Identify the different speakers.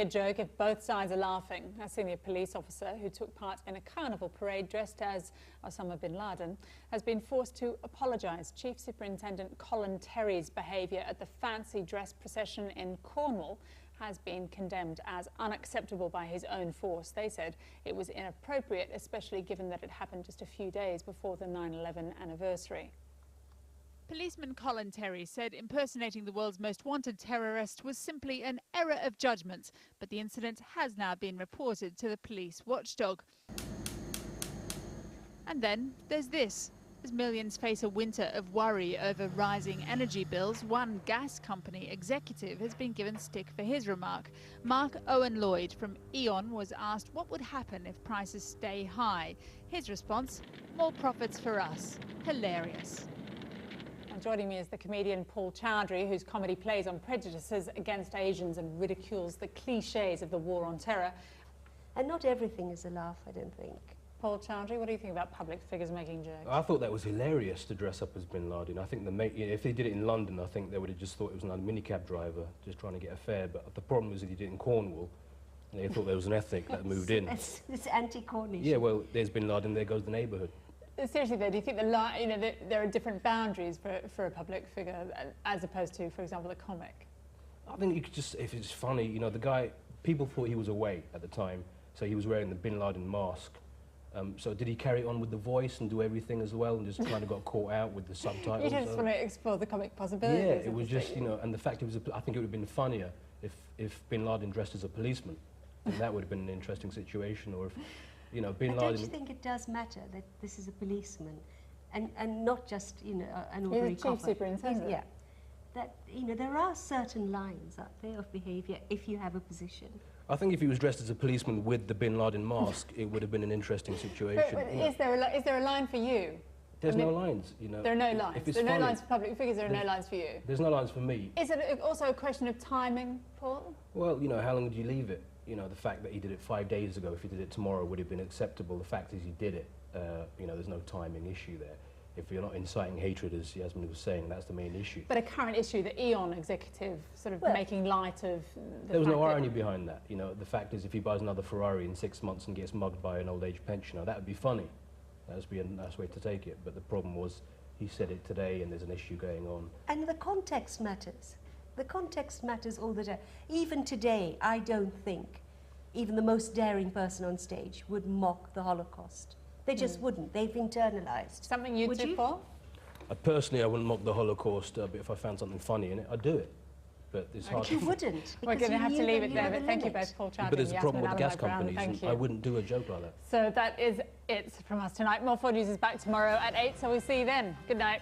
Speaker 1: a joke if both sides are laughing. A senior police officer who took part in a carnival parade dressed as Osama bin Laden has been forced to apologise. Chief Superintendent Colin Terry's behaviour at the fancy dress procession in Cornwall has been condemned as unacceptable by his own force. They said it was inappropriate, especially given that it happened just a few days before the 9/11 anniversary.
Speaker 2: Policeman Colin Terry said impersonating the world's most wanted terrorist was simply an error of judgment, but the incident has now been reported to the police watchdog. And then there's this. As millions face a winter of worry over rising energy bills, one gas company executive has been given stick for his remark. Mark Owen Lloyd from E.ON was asked what would happen if prices stay high. His response: more profits for us. Hilarious.
Speaker 1: And joining me is the comedian Paul Chowdhry, whose comedy plays on prejudices against Asians and ridicules the cliches of the war on terror.
Speaker 3: And not everything is a laugh, I don't think.
Speaker 1: Paul Chowdhry, what do you think about public figures making jokes?
Speaker 4: I thought that was hilarious to dress up as bin Laden. I think if they did it in London, I think they would have just thought it was another minicab driver just trying to get a fare. But the problem was that he did it in Cornwall, and they thought there was an ethnic that moved in.
Speaker 3: It's anti-Cornish.
Speaker 4: Yeah, well, there's bin Laden, there goes the neighbourhood.
Speaker 1: Seriously though, do you think there are different boundaries for a public figure as opposed to, for example, a comic?
Speaker 4: I think you could just, if it's funny, you know, the guy, people thought he was away at the time, so he was wearing the bin Laden mask. So did he carry on with the voice and do everything as well and just kind of got caught out with the subtitles?
Speaker 1: You just want to explore the comic possibilities.
Speaker 4: Yeah, it was just, you know, and the fact it was, I think it would have been funnier if bin Laden dressed as a policeman. And that would have been an interesting situation, or if, you know, bin Laden...
Speaker 3: Don't you think it does matter that this is a policeman and not just, you know, an ordinary copper?
Speaker 1: Chief Superintendent.
Speaker 3: Yeah. That, you know, there are certain lines out there of behaviour if you have a position.
Speaker 4: I think if he was dressed as a policeman with the bin Laden mask, it would have been an interesting situation.
Speaker 1: But is there a line for you?
Speaker 4: There's no lines, you know.
Speaker 1: There are no lines.
Speaker 4: If it's
Speaker 1: there are
Speaker 4: funny,
Speaker 1: no lines for public figures, there are no lines for you.
Speaker 4: There's no lines for me.
Speaker 1: Is it also a question of timing, Paul?
Speaker 4: Well, you know, how long would you leave it? You know, the fact that he did it 5 days ago, if he did it tomorrow, would have been acceptable. The fact is he did it. You know, there's no timing issue there. If you're not inciting hatred, as Yasmin was saying, that's the main issue.
Speaker 1: But a current issue, the E.ON executive sort of making light of
Speaker 4: there was no irony behind that. You know, the fact is if he buys another Ferrari in 6 months and gets mugged by an old age pensioner, that would be funny. That would be a nice way to take it. But the problem was he said it today and there's an issue going on.
Speaker 3: And the context matters. The context matters all the time. Even today, I don't think even the most daring person on stage would mock the Holocaust. They just wouldn't. They've internalized.
Speaker 1: Something you'd do, Paul?
Speaker 4: Personally, I wouldn't mock the Holocaust, but if I found something funny in it, I'd do it. But it's hard.
Speaker 3: You wouldn't.
Speaker 1: We're going to have to leave it there, but thank you both, Paul Chowdhry.
Speaker 4: But there's a problem with the gas
Speaker 1: Brown.
Speaker 4: companies, and I wouldn't do a joke like that.
Speaker 1: So that is it from us tonight. More 4 News is back tomorrow at 8, so we'll see you then. Good night.